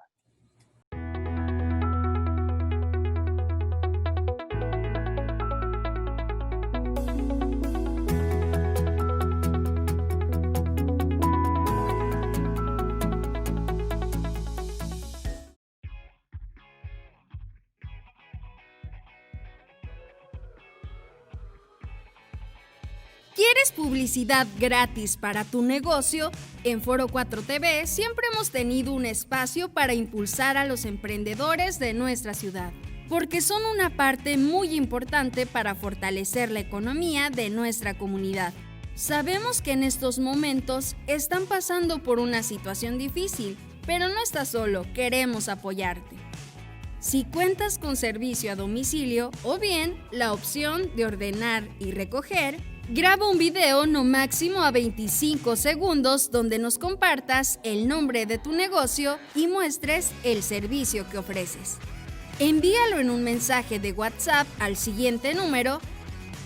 ¿Quieres publicidad gratis para tu negocio? En Foro 4 TV siempre hemos tenido un espacio para impulsar a los emprendedores de nuestra ciudad, porque son una parte muy importante para fortalecer la economía de nuestra comunidad. Sabemos que en estos momentos están pasando por una situación difícil, pero no estás solo, queremos apoyarte. Si cuentas con servicio a domicilio o bien la opción de ordenar y recoger, graba un video no máximo a 25 segundos donde nos compartas el nombre de tu negocio y muestres el servicio que ofreces. Envíalo en un mensaje de WhatsApp al siguiente número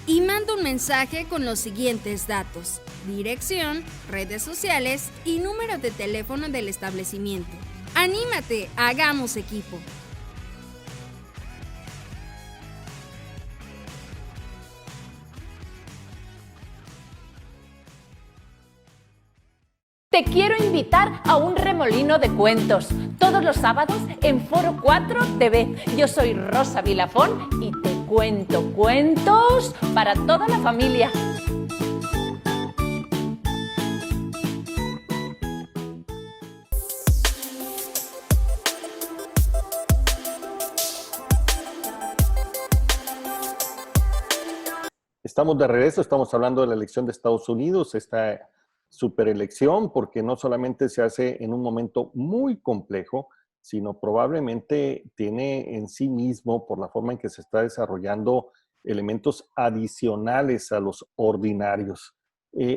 y manda un mensaje con los siguientes datos: dirección, redes sociales y número de teléfono del establecimiento. ¡Anímate! ¡Hagamos equipo! Te quiero invitar a un remolino de cuentos, todos los sábados en Foro 4 TV. Yo soy Rosa Vilafón y te cuento cuentos para toda la familia. Estamos de regreso, estamos hablando de la elección de Estados Unidos, esta superelección, porque no solamente se hace en un momento muy complejo, sino probablemente tiene en sí mismo, por la forma en que se está desarrollando, elementos adicionales a los ordinarios.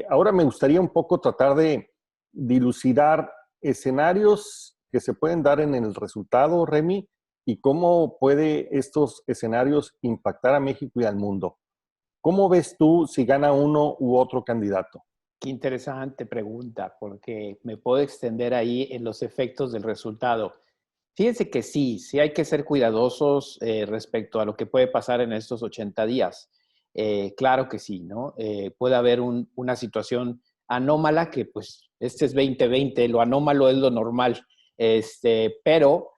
Ahora me gustaría un poco tratar de dilucidar escenarios que se pueden dar en el resultado, Remy, y cómo puede estos escenarios impactar a México y al mundo. ¿Cómo ves tú si gana uno u otro candidato? Qué interesante pregunta, porque me puedo extender ahí en los efectos del resultado. Fíjense que sí hay que ser cuidadosos respecto a lo que puede pasar en estos 80 días. Claro que sí, ¿no? Puede haber una situación anómala que pues este es 2020, lo anómalo es lo normal. Pero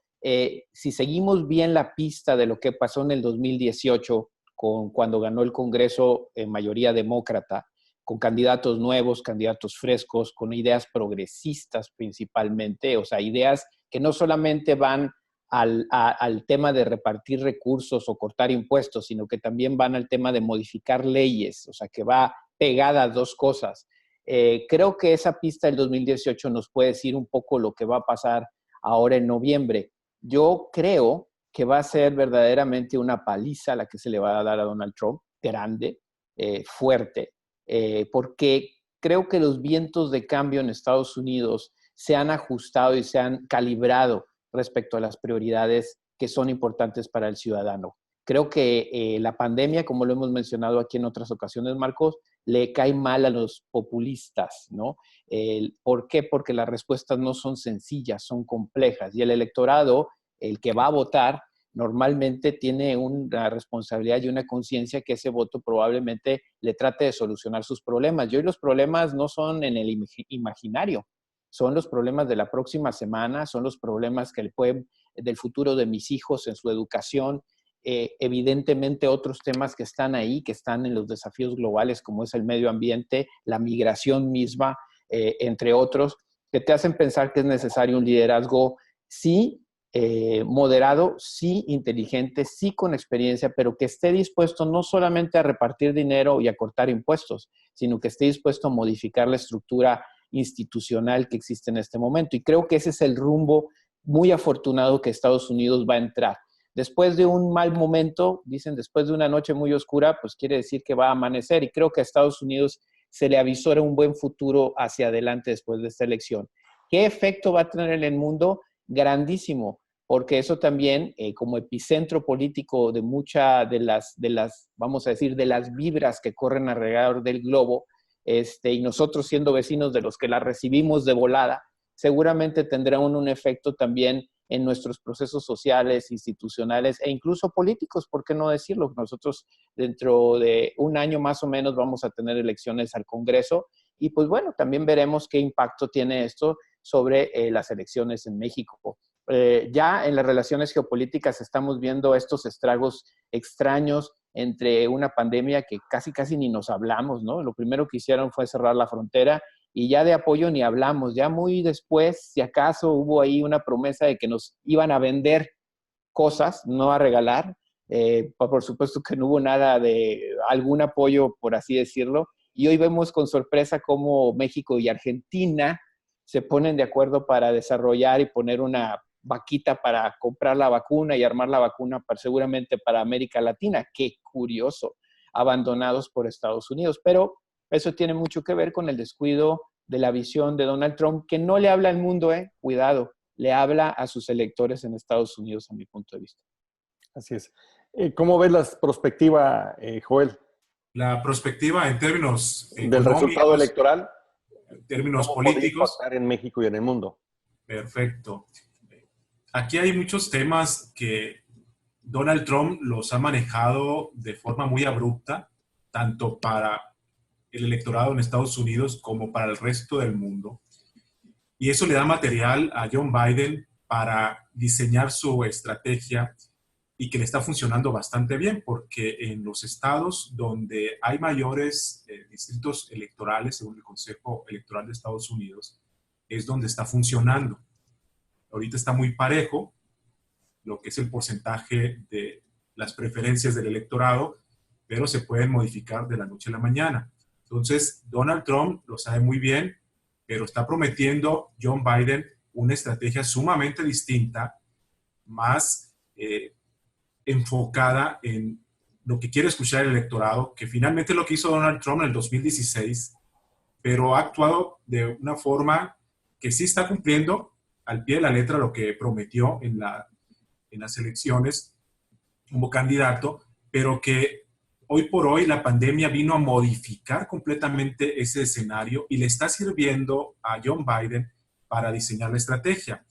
si seguimos bien la pista de lo que pasó en el 2018 cuando ganó el Congreso en mayoría demócrata, con candidatos nuevos, candidatos frescos, con ideas progresistas principalmente, o sea, ideas que no solamente van al tema de repartir recursos o cortar impuestos, sino que también van al tema de modificar leyes, o sea, que va pegada a dos cosas. Creo que esa pista del 2018 nos puede decir un poco lo que va a pasar ahora en noviembre. Yo creo que va a ser verdaderamente una paliza la que se le va a dar a Donald Trump, grande, fuerte, porque creo que los vientos de cambio en Estados Unidos se han ajustado y se han calibrado respecto a las prioridades que son importantes para el ciudadano. Creo que la pandemia, como lo hemos mencionado aquí en otras ocasiones, Marcos, le cae mal a los populistas, ¿no? ¿Por qué? Porque las respuestas no son sencillas, son complejas. Y el electorado, el que va a votar, normalmente tiene una responsabilidad y una conciencia que ese voto probablemente le trate de solucionar sus problemas. Y hoy los problemas no son en el imaginario, son los problemas de la próxima semana, son los problemas del futuro de mis hijos en su educación, evidentemente otros temas que están ahí, que están en los desafíos globales como es el medio ambiente, la migración misma, entre otros, que te hacen pensar que es necesario un liderazgo, sí, moderado, sí inteligente, sí con experiencia, pero que esté dispuesto no solamente a repartir dinero y a cortar impuestos, sino que esté dispuesto a modificar la estructura institucional que existe en este momento. Y creo que ese es el rumbo muy afortunado que Estados Unidos va a entrar. Después de un mal momento, dicen después de una noche muy oscura, pues quiere decir que va a amanecer. Y creo que a Estados Unidos se le avisora un buen futuro hacia adelante después de esta elección. ¿Qué efecto va a tener en el mundo? Grandísimo, porque eso también, como epicentro político de muchas de las, vamos a decir, de las vibras que corren alrededor del globo, y nosotros siendo vecinos de los que las recibimos de volada, seguramente tendrá un efecto también en nuestros procesos sociales, institucionales e incluso políticos, ¿por qué no decirlo? Nosotros dentro de un año más o menos vamos a tener elecciones al Congreso y pues bueno, también veremos qué impacto tiene esto sobre las elecciones en México. Ya en las relaciones geopolíticas estamos viendo estos estragos extraños entre una pandemia que casi ni nos hablamos, ¿no? Lo primero que hicieron fue cerrar la frontera y ya de apoyo ni hablamos. Ya muy después, si acaso, hubo ahí una promesa de que nos iban a vender cosas, no a regalar. Por supuesto que no hubo nada de algún apoyo, por así decirlo. Y hoy vemos con sorpresa cómo México y Argentina se ponen de acuerdo para desarrollar y poner una vaquita para comprar la vacuna y armar la vacuna seguramente para América Latina. Qué curioso, abandonados por Estados Unidos. Pero eso tiene mucho que ver con el descuido de la visión de Donald Trump, que no le habla al mundo, cuidado, le habla a sus electores en Estados Unidos, a mi punto de vista. Así es. ¿Cómo ves la perspectiva, Joel? La perspectiva en términos del resultado electoral, en términos ¿cómo políticos. podría impactar en México y en el mundo? Perfecto. Aquí hay muchos temas que Donald Trump los ha manejado de forma muy abrupta, tanto para el electorado en Estados Unidos como para el resto del mundo. Y eso le da material a John Biden para diseñar su estrategia y que le está funcionando bastante bien, porque en los estados donde hay mayores distritos electorales, según el Consejo Electoral de Estados Unidos, es donde está funcionando. Ahorita está muy parejo lo que es el porcentaje de las preferencias del electorado, pero se pueden modificar de la noche a la mañana. Entonces, Donald Trump lo sabe muy bien, pero está prometiendo John Biden una estrategia sumamente distinta, más enfocada en lo que quiere escuchar el electorado, que finalmente es lo que hizo Donald Trump en el 2016, pero ha actuado de una forma que sí está cumpliendo al pie de la letra lo que prometió en las elecciones como candidato, pero que hoy por hoy la pandemia vino a modificar completamente ese escenario y le está sirviendo a John Biden para diseñar la estrategia.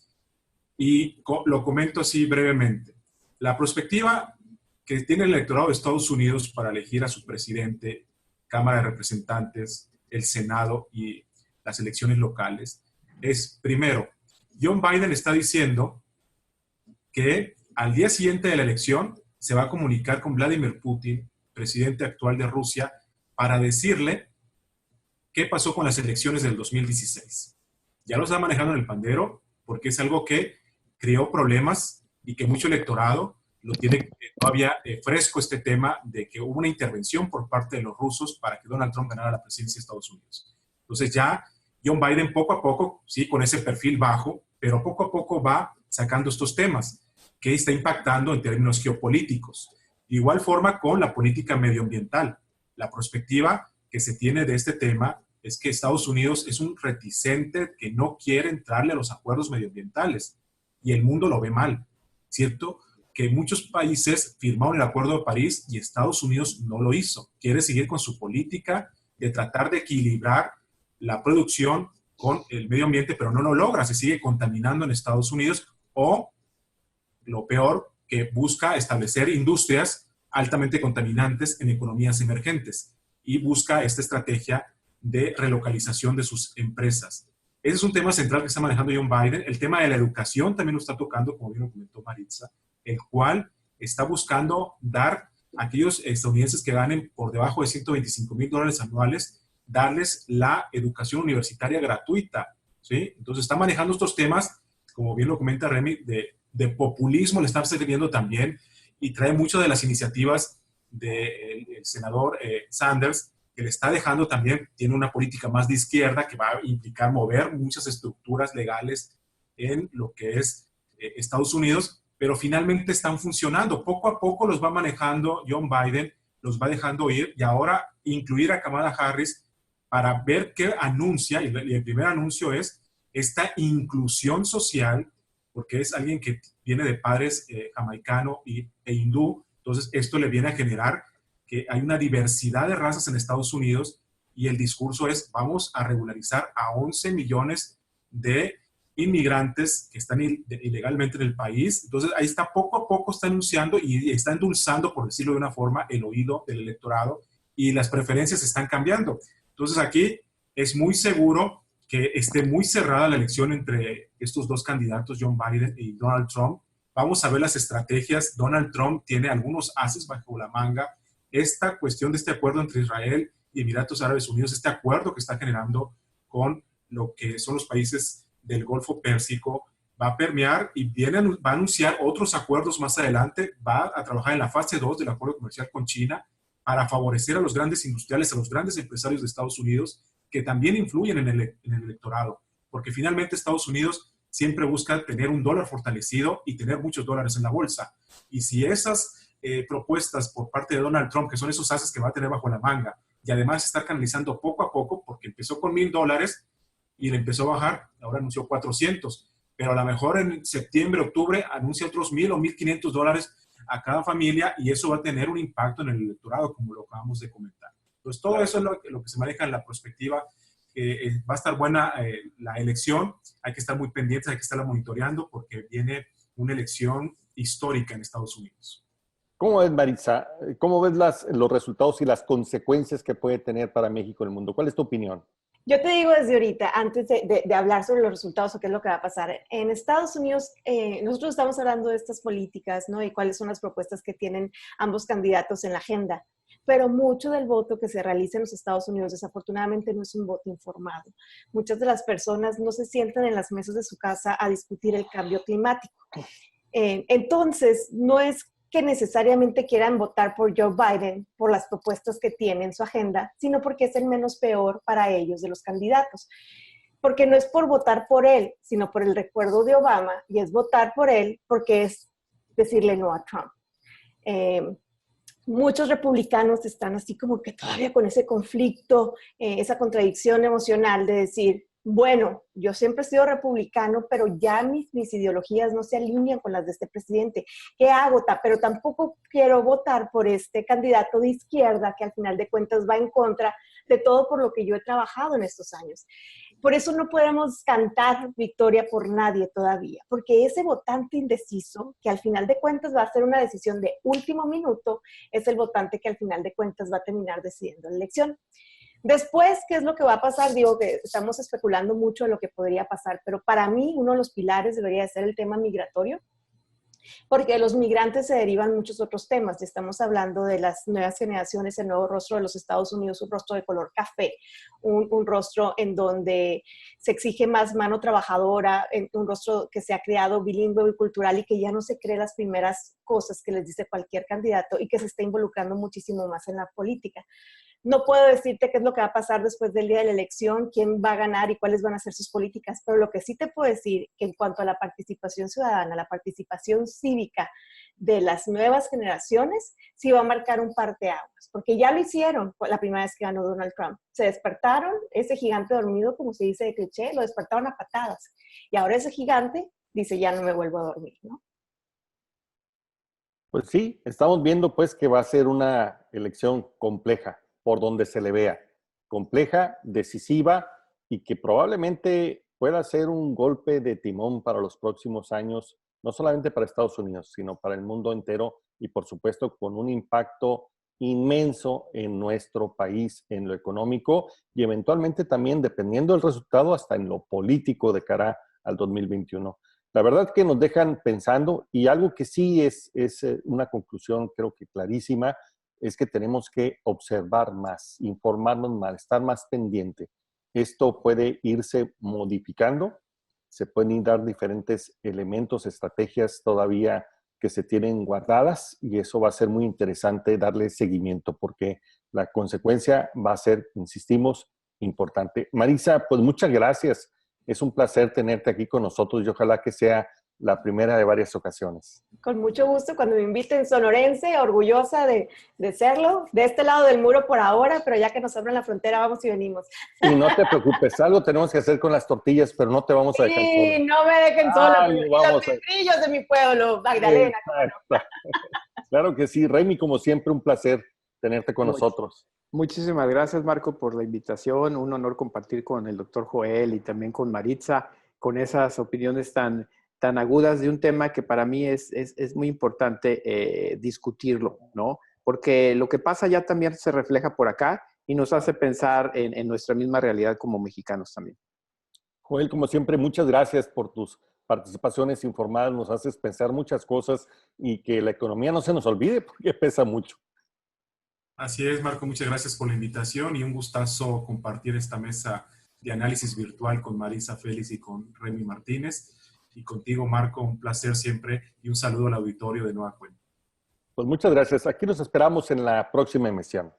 Y lo comento así brevemente. La perspectiva que tiene el electorado de Estados Unidos para elegir a su presidente, Cámara de Representantes, el Senado y las elecciones locales es, primero, John Biden está diciendo que al día siguiente de la elección se va a comunicar con Vladimir Putin, presidente actual de Rusia, para decirle qué pasó con las elecciones del 2016. Ya lo está manejando en el pandero porque es algo que creó problemas y que mucho electorado lo tiene todavía fresco este tema de que hubo una intervención por parte de los rusos para que Donald Trump ganara la presidencia de Estados Unidos. Entonces ya John Biden poco a poco, sí, con ese perfil bajo, pero poco a poco va sacando estos temas que está impactando en términos geopolíticos. De igual forma con la política medioambiental. La perspectiva que se tiene de este tema es que Estados Unidos es un reticente que no quiere entrarle a los acuerdos medioambientales y el mundo lo ve mal, ¿cierto? Que muchos países firmaron el Acuerdo de París y Estados Unidos no lo hizo. Quiere seguir con su política de tratar de equilibrar la producción con el medio ambiente, pero no lo logra. Se sigue contaminando en Estados Unidos o, lo peor, que busca establecer industrias altamente contaminantes en economías emergentes y busca esta estrategia de relocalización de sus empresas. Ese es un tema central que está manejando John Biden. El tema de la educación también lo está tocando, como bien lo comentó Maritza, el cual está buscando dar a aquellos estadounidenses que ganen por debajo de $125,000 anuales, darles la educación universitaria gratuita, ¿sí? Entonces está manejando estos temas, como bien lo comenta Remy, de populismo, le está sirviendo también, y trae muchas de las iniciativas del senador Sanders, que le está dejando también, tiene una política más de izquierda que va a implicar mover muchas estructuras legales en lo que es Estados Unidos, pero finalmente están funcionando. Poco a poco los va manejando John Biden, los va dejando ir, y ahora incluir a Kamala Harris para ver qué anuncia, y el primer anuncio es esta inclusión social, porque es alguien que viene de padres jamaicano e hindú. Entonces esto le viene a generar que hay una diversidad de razas en Estados Unidos, y el discurso es: vamos a regularizar a 11 millones de inmigrantes que están ilegalmente en el país. Entonces ahí está, poco a poco está anunciando y está endulzando, por decirlo de una forma, el oído del electorado, y las preferencias están cambiando. Entonces aquí es muy seguro que esté muy cerrada la elección entre estos dos candidatos, John Biden y Donald Trump. Vamos a ver las estrategias. Donald Trump tiene algunos ases bajo la manga. Esta cuestión de este acuerdo entre Israel y Emiratos Árabes Unidos, este acuerdo que está generando con lo que son los países del Golfo Pérsico, va a permear y va a anunciar otros acuerdos más adelante. Va a trabajar en la fase 2 del acuerdo comercial con China para favorecer a los grandes industriales, a los grandes empresarios de Estados Unidos, que también influyen en el electorado, porque finalmente Estados Unidos siempre busca tener un dólar fortalecido y tener muchos dólares en la bolsa. Y si esas propuestas por parte de Donald Trump, que son esos ases que va a tener bajo la manga, y además estar canalizando poco a poco, porque empezó con $1,000 y le empezó a bajar, ahora anunció 400, pero a lo mejor en septiembre, octubre, anuncia otros $1,000 o $1,500 a cada familia, y eso va a tener un impacto en el electorado, como lo acabamos de comentar. Entonces, todo eso es lo que se maneja en la perspectiva. Va a estar buena la elección, hay que estar muy pendientes, hay que estarla monitoreando, porque viene una elección histórica en Estados Unidos. ¿Cómo ves, Maritza? ¿Cómo ves los resultados y las consecuencias que puede tener para México en el mundo? ¿Cuál es tu opinión? Yo te digo desde ahorita, antes de hablar sobre los resultados o qué es lo que va a pasar, en Estados Unidos nosotros estamos hablando de estas políticas, ¿no? Y cuáles son las propuestas que tienen ambos candidatos en la agenda. Pero mucho del voto que se realiza en los Estados Unidos, desafortunadamente, no es un voto informado. Muchas de las personas no se sientan en las mesas de su casa a discutir el cambio climático. Entonces, no es que necesariamente quieran votar por Joe Biden por las propuestas que tiene en su agenda, sino porque es el menos peor para ellos de los candidatos. Porque no es por votar por él, sino por el recuerdo de Obama, y es votar por él porque es decirle no a Trump. Muchos republicanos están así como que todavía con ese conflicto, esa contradicción emocional de decir, bueno, yo siempre he sido republicano, pero ya mis ideologías no se alinean con las de este presidente. ¿Qué hago? Pero tampoco quiero votar por este candidato de izquierda que al final de cuentas va en contra de todo por lo que yo he trabajado en estos años. Por eso no podemos cantar victoria por nadie todavía, porque ese votante indeciso, que al final de cuentas va a ser una decisión de último minuto, es el votante que al final de cuentas va a terminar decidiendo la elección. Después, ¿qué es lo que va a pasar? Digo que estamos especulando mucho de lo que podría pasar, pero para mí uno de los pilares debería ser el tema migratorio, porque de los migrantes se derivan muchos otros temas. Estamos hablando de las nuevas generaciones, el nuevo rostro de los Estados Unidos, un rostro de color café, un rostro en donde se exige más mano trabajadora, un rostro que se ha creado bilingüe y cultural y que ya no se cree las primeras cosas que les dice cualquier candidato y que se está involucrando muchísimo más en la política. No puedo decirte qué es lo que va a pasar después del día de la elección, quién va a ganar y cuáles van a ser sus políticas, pero lo que sí te puedo decir que en cuanto a la participación ciudadana, la participación cívica de las nuevas generaciones, sí va a marcar un parteaguas, porque ya lo hicieron la primera vez que ganó Donald Trump. Se despertaron, ese gigante dormido, como se dice de cliché, lo despertaron a patadas. Y ahora ese gigante dice, ya no me vuelvo a dormir, ¿no? Pues sí, estamos viendo pues que va a ser una elección compleja, por donde se le vea, compleja, decisiva y que probablemente pueda ser un golpe de timón para los próximos años, no solamente para Estados Unidos, sino para el mundo entero y por supuesto con un impacto inmenso en nuestro país, en lo económico y eventualmente también, dependiendo del resultado, hasta en lo político de cara al 2021. La verdad que nos dejan pensando y algo que sí es una conclusión creo que clarísima, es que tenemos que observar más, informarnos más, estar más pendiente. Esto puede irse modificando, se pueden dar diferentes elementos, estrategias todavía que se tienen guardadas y eso va a ser muy interesante darle seguimiento porque la consecuencia va a ser, insistimos, importante. Marisa, pues muchas gracias. Es un placer tenerte aquí con nosotros y ojalá que sea la primera de varias ocasiones. Con mucho gusto, cuando me inviten, sonorense, orgullosa de serlo, de este lado del muro por ahora, pero ya que nos abran la frontera, vamos y venimos. Y no te preocupes, algo tenemos que hacer con las tortillas, pero no te vamos a dejar sola. Sí, no me dejen sola, los membrillos de mi pueblo, Magdalena. Claro que sí, Remy, como siempre, un placer tenerte con nosotros. Muchísimas gracias, Marco, por la invitación. Un honor compartir con el doctor Joel y también con Maritza, con esas opiniones tan agudas de un tema que para mí es muy importante discutirlo, ¿no? Porque lo que pasa ya también se refleja por acá y nos hace pensar en nuestra misma realidad como mexicanos también. Joel, como siempre, muchas gracias por tus participaciones informadas. Nos haces pensar muchas cosas y que la economía no se nos olvide porque pesa mucho. Así es, Marco, muchas gracias por la invitación y un gustazo compartir esta mesa de análisis virtual con Marisa Félix y con Remy Martínez. Y contigo, Marco, un placer siempre y un saludo al auditorio de Nueva Cuenta. Pues muchas gracias. Aquí nos esperamos en la próxima emisión.